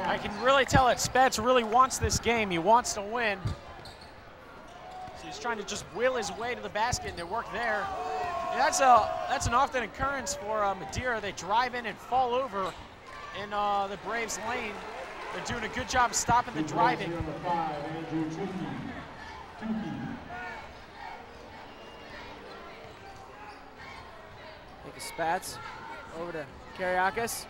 I can really tell that Spats really wants this game. He wants to win. So he's trying to just will his way to the basket, and they work there. And that's an often occurrence for Madeira. They drive in and fall over in the Braves' lane. They're doing a good job of stopping the driving. Take a Spats over to Kariakis.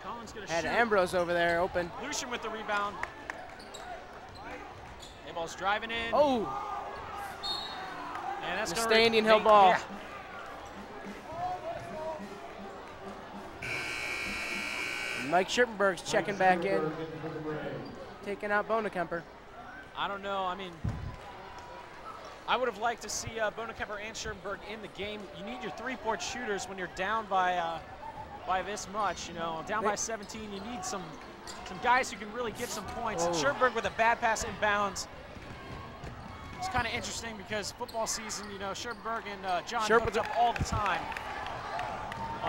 Collins gonna Had shoot. Ambrose over there open. Lucian with the rebound. A-ball's driving in. Oh, And that's the gonna stay Indian Hill ball. Yeah. Mike Scherpenberg's checking back in, taking out Bonekemper. I don't know. I mean, I would have liked to see Bonekemper and Scherpenberg in the game. You need your three-point shooters when you're down by this much. You know, down by 17. You need some guys who can really get some points. And Scherpenberg with a bad pass inbounds. It's kind of interesting because football season, you know, Scherpenberg and John hooked up all the time.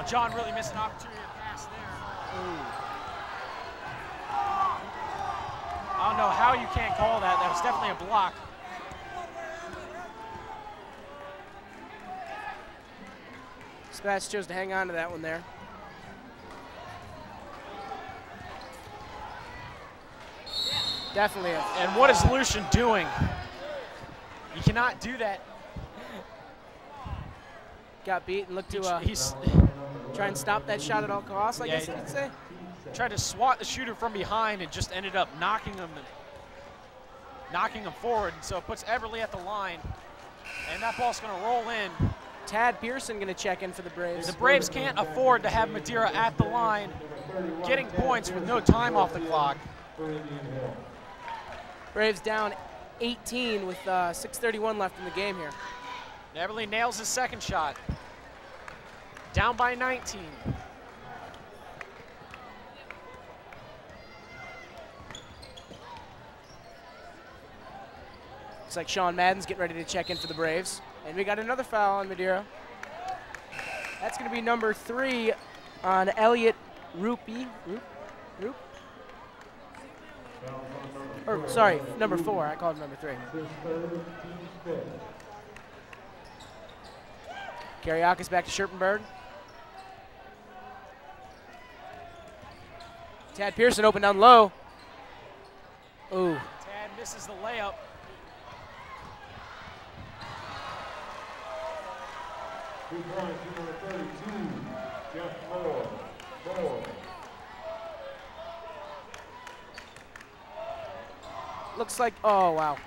John really missed an opportunity to pass there. I don't know how you can't call that. That was definitely a block. Spats chose to hang on to that one there. Definitely. And what is Lucian doing? You cannot do that. Got beat and looked to He's try and stop that shot at all costs, I guess you could say. Tried to swat the shooter from behind and just ended up knocking him forward. So it puts Everly at the line. And that ball's going to roll in. Tad Pearson going to check in for the Braves. The Braves can't afford to have Madeira at the line getting points with no time off the clock. Braves down 18 with 6:31 left in the game here. Everly nails his second shot. Down by 19. Looks like Sean Madden's getting ready to check in for the Braves. And we got another foul on Madeira. That's going to be number 3 on Elliot Rupi. Roop? Or, sorry, number 4. I called him number 3. Kariakis back to Scherpenberg. Tad Pearson open down low. Ooh. Tad misses the layup. Looks like, oh wow.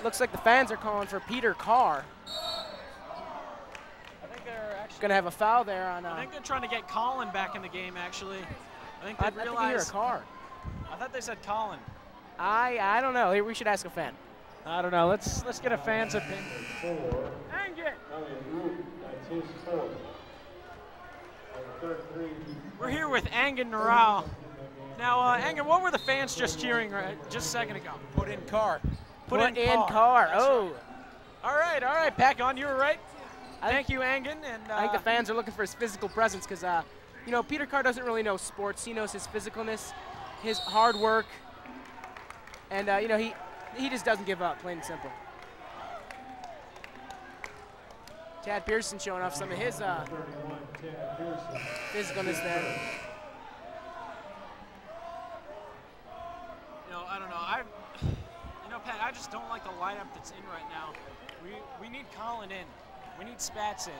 Looks like the fans are calling for Peter Carr. I think they're actually Gonna have a foul there on. I think they're trying to get Colin back in the game. Actually, I think I they think you realized. hear a Carr. I thought they said Colin. I don't know. Here, we should ask a fan. I don't know. Let's get a fan's opinion. Hang it. We're here with Angan Narao. Now, Angan, what were the fans just cheering just a second ago? Put in Carr. Put in Carr. Oh. All right. Back on. You were right. Thank you, Angan. And I think the fans are looking for his physical presence because, you know, Peter Carr doesn't really know sports. He knows his physicalness, his hard work, and, you know, he just doesn't give up, plain and simple. Tad Pearson showing off some of his physicalness there. You know, I don't know. Pat, I just don't like the lineup that's in right now. We need Colin in. We need Spats in.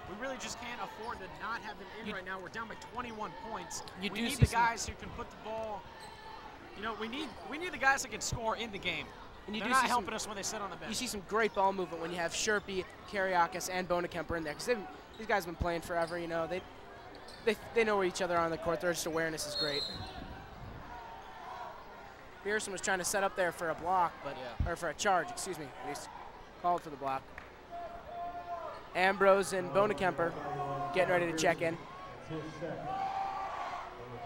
We really just can't afford to not have them in right now. We're down by 21 points. We need the guys who can put the ball. You know, we need the guys that can score in the game. And they're not helping us when they sit on the bench. You see some great ball movement when you have Sherpy, Kariakis, and Bonekemper in there because these guys have been playing forever. You know, they know where each other are on the court. Their just awareness is great. Pearson was trying to set up there for a block, but or for a charge, excuse me. He's called for the block. Ambrose and Bonekemper getting ready to check in. That's his second.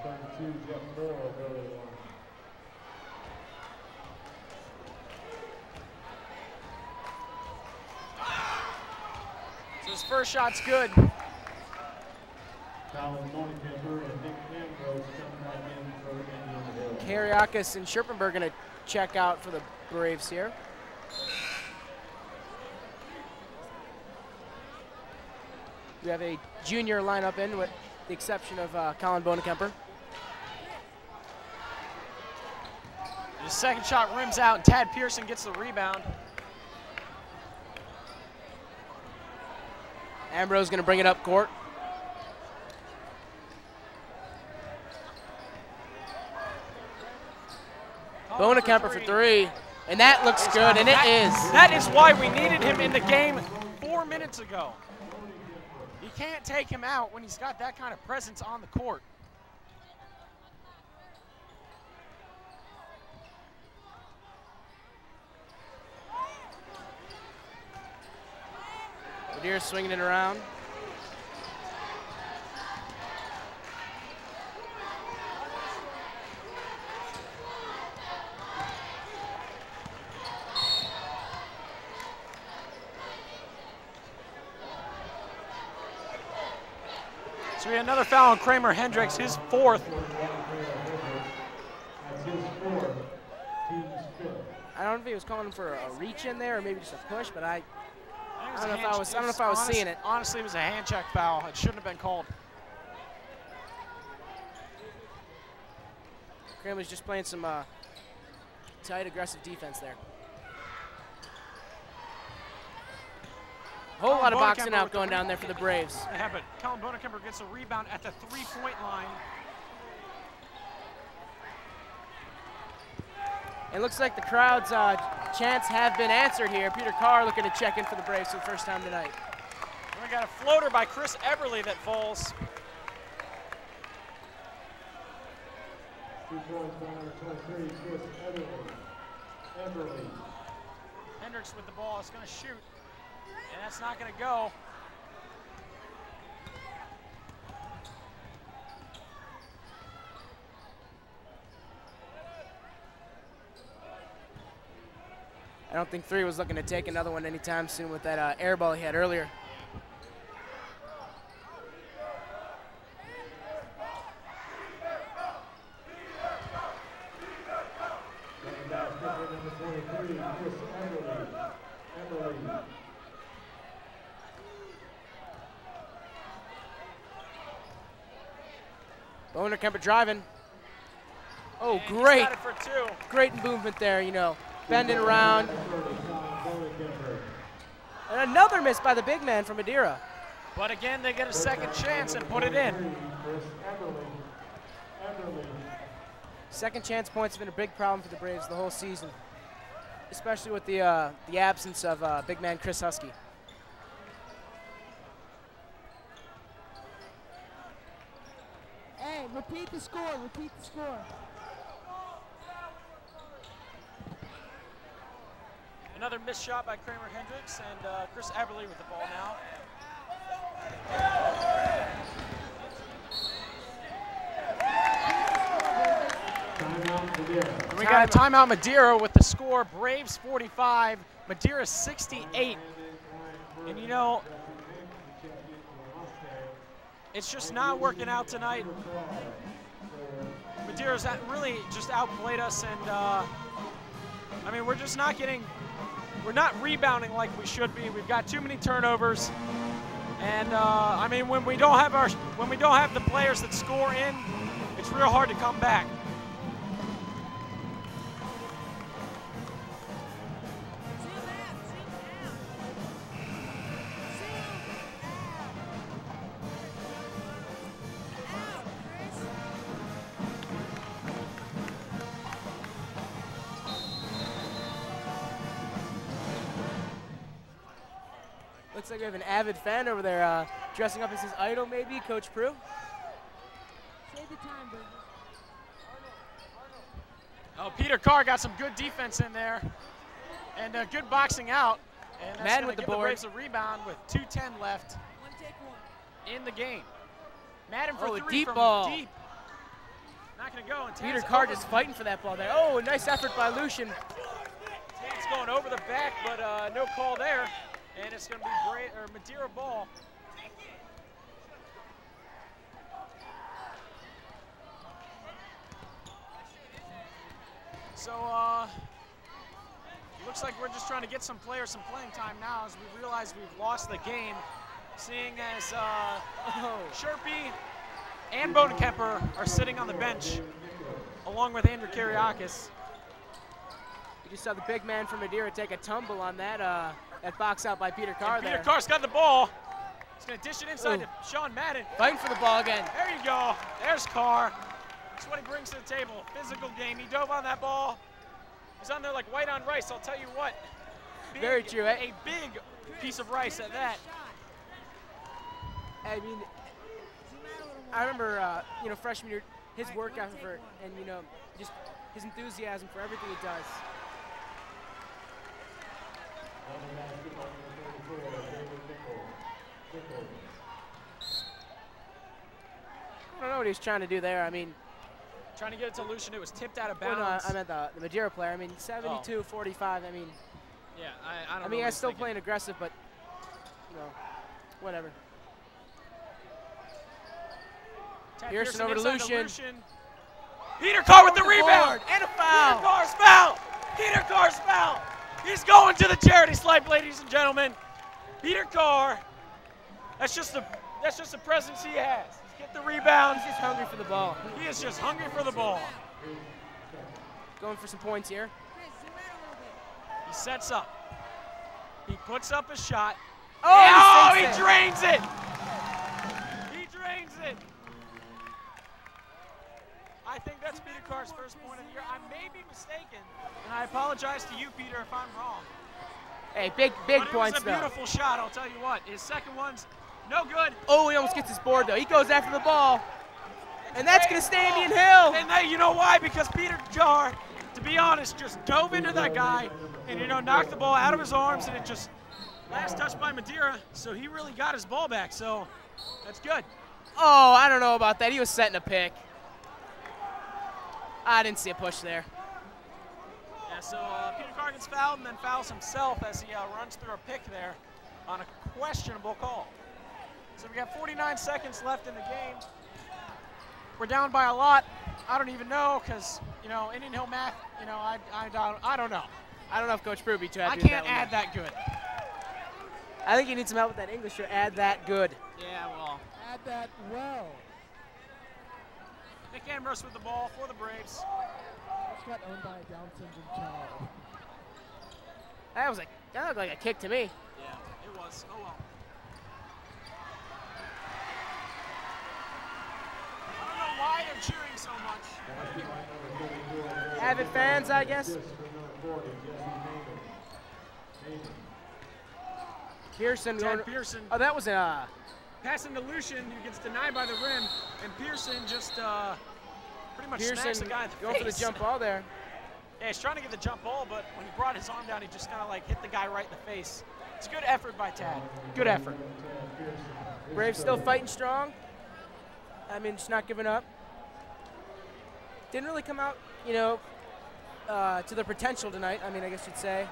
Number 32, Jeff Moore, will go to the line. So his first shot's good. Colin Bonekemper and Nick Ambrose come back in for Indian Hill. Kariakis and Scherpenberg going to check out for the Braves here. We have a junior lineup in with the exception of Colin Bonekemper. His second shot rims out, and Tad Pearson gets the rebound. Ambrose going to bring it up court. Bonekemper for three, and that looks good, and it is. That is why we needed him in the game 4 minutes ago. You can't take him out when he's got that kind of presence on the court. Madeira swinging it around. So we have another foul on Kramer Hendricks, his fourth. That's his fourth. Team's fifth. I don't know if he was calling for a reach in there or maybe just a push, but I don't know if I was seeing it. Honestly, it was a hand check foul. It shouldn't have been called. Kramer's just playing some tight, aggressive defense there. Whole lot of boxing out going down there for the Braves. Yeah, but Colin Bonekemper gets a rebound at the three-point line. It looks like the crowd's chants have been answered here. Peter Carr looking to check in for the Braves for the first time tonight. We got a floater by Chris Eberly that falls. 2 points by number 23, Chris Eberly. Hendricks with the ball is going to shoot, and that's not going to go. I don't think 3 was looking to take another one anytime soon with that air ball he had earlier. Number 23, Chris Eberly. Bonekemper driving. Oh, And great. he's got it for 2. Great movement there, you know. Bending around. And another miss by the big man from Madeira. But again, they get a second chance and put it in. Chris Eberly. Second chance points have been a big problem for the Braves the whole season, especially with the absence of big man Chris Husky. Hey, repeat the score, repeat the score. Another missed shot by Kramer Hendricks, and Chris Eberly with the ball now. And we got a timeout Madeira with the score, Braves 45, Madeira 68. And you know, it's just not working out tonight. Madeira's really just outplayed us, and I mean, we're just not getting, we're not rebounding like we should be. We've got too many turnovers, and I mean, when we don't have the players that score in, it's real hard to come back. Looks like we have an avid fan over there dressing up as his idol, maybe, Coach Prue. Save the time, baby. Oh, Peter Carr got some good defense in there and good boxing out. And that's Madden going with to the give the board. Braves a rebound with 2:10 left in the game. Madden for Oh, a three deep from ball. deep. Not going to go. And Peter Tad's Carr over. just fighting for that ball there. Oh, nice effort by Lucian. Tad's going over the back, but no call there. And it's going to be Madeira ball. So, looks like we're just trying to get some players some playing time now as we realize we've lost the game. Seeing as Sherpy and Bodenkemper are sitting on the bench, along with Andrew Kariakis. You just saw the big man from Madeira take a tumble on that that box out by Peter Carr And there. Peter Carr's got the ball. He's going to dish it inside to Sean Madden. Fighting for the ball again. There you go. There's Carr. That's what he brings to the table. Physical game. He dove on that ball. He's on there like white on rice. I'll tell you what. Very true. A big piece of rice at that. I mean, I remember, freshman year, his work effort and, just his enthusiasm for everything he does. I don't know what he was trying to do there. I mean, trying to get it to Lucian. It was tipped out of well, bounds. no, I meant the Madeira player. I mean, 72, 45. I mean, yeah, I don't know. I mean, what I'm he's still thinking. playing aggressive, but, whatever. Tad Pearson over to inside Lucian. Peter Carr with the rebound. And a foul. Peter Carr's foul. Peter Carr's foul. He's going to the charity stripe, ladies and gentlemen. Peter Carr. That's just the presence he has. Get the rebound. He's just hungry for the ball. He is just hungry for the ball. Going for some points here. He sets up. He puts up a shot. Oh, he drains it. He drains it. I think that's Peter Carr's first point of the year. I may be mistaken, and I apologize to you, Peter, if I'm wrong. Hey, big But points, it was a beautiful shot, I'll tell you what. His second one's no good. Oh, he almost gets his board, though. He goes after the ball. And that's going to stay Indian Hill. And you know why? Because Peter Carr, to be honest, just dove into that guy and, knocked the ball out of his arms, and it just last touch by Madeira, so he really got his ball back, so that's good. Oh, I don't know about that. He was setting a pick. I didn't see a push there. Yeah, so Peter Carr gets fouled and then fouls himself as he runs through a pick there on a questionable call. So we got 49 seconds left in the game. We're down by a lot. I don't even know because, Indian Hill math, I don't know. I don't know if Coach Prue would be too happy I with can't add that good. I think you need some help with that English or add that good. Yeah, well. Add that well. Nick Ambrose with the ball for the Braves. Just got owned by a Down syndrome child. That looked like a kick to me. Yeah, it was. Oh, well. I don't know why they're cheering so much. Avid fans, I guess. Pearson. Tad Pearson. Oh, that was a... Passing to Lucian, who gets denied by the rim, and Pearson just pretty much smacks the guy in the going for the face. jump ball there. Yeah, he's trying to get the jump ball, but when he brought his arm down, he just kind of hit the guy right in the face. It's a good effort by Tad. Good effort. Braves still fighting strong. I mean, just not giving up. Didn't really come out, to their potential tonight, I guess you'd say.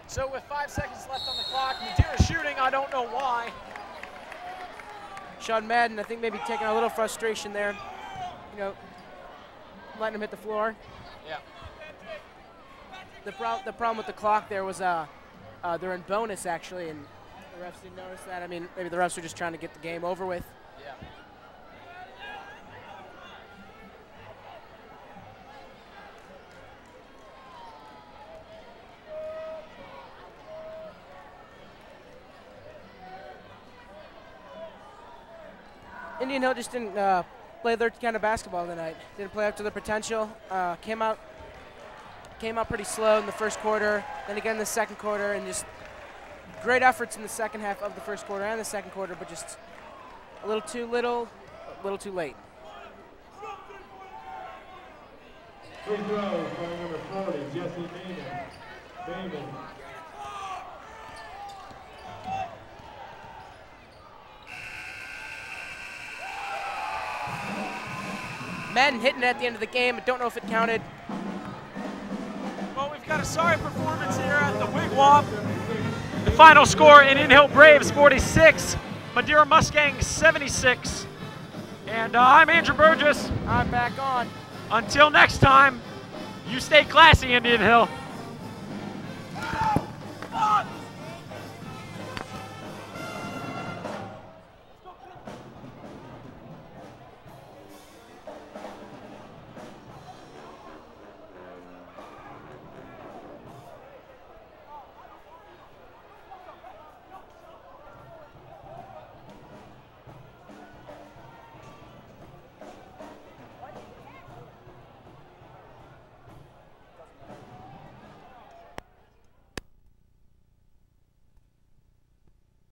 So with 5 seconds left on the clock, Madeira shooting, I don't know why. Sean Madden, I think maybe taking a little frustration there. Letting him hit the floor. Yeah. The problem with the clock there was they're in bonus, actually, and the refs didn't notice that. Maybe the refs were just trying to get the game over with. Yeah. Indian Hill just didn't play their kind of basketball tonight. Didn't play up to their potential. Came out pretty slow in the first quarter, then again in the second quarter, and just great efforts in the second half of the first quarter and the second quarter, but just a little too little, a little too late. Free throw, playing number 40, Jesse Damon. Madden hitting it at the end of the game. I don't know if it counted. Well, we've got a sorry performance here at the Wigwam. The final score, Indian Hill Braves 46, Madeira Mustangs 76. And I'm Andrew Burgess. I'm back on. Until next time, you stay classy, Indian Hill.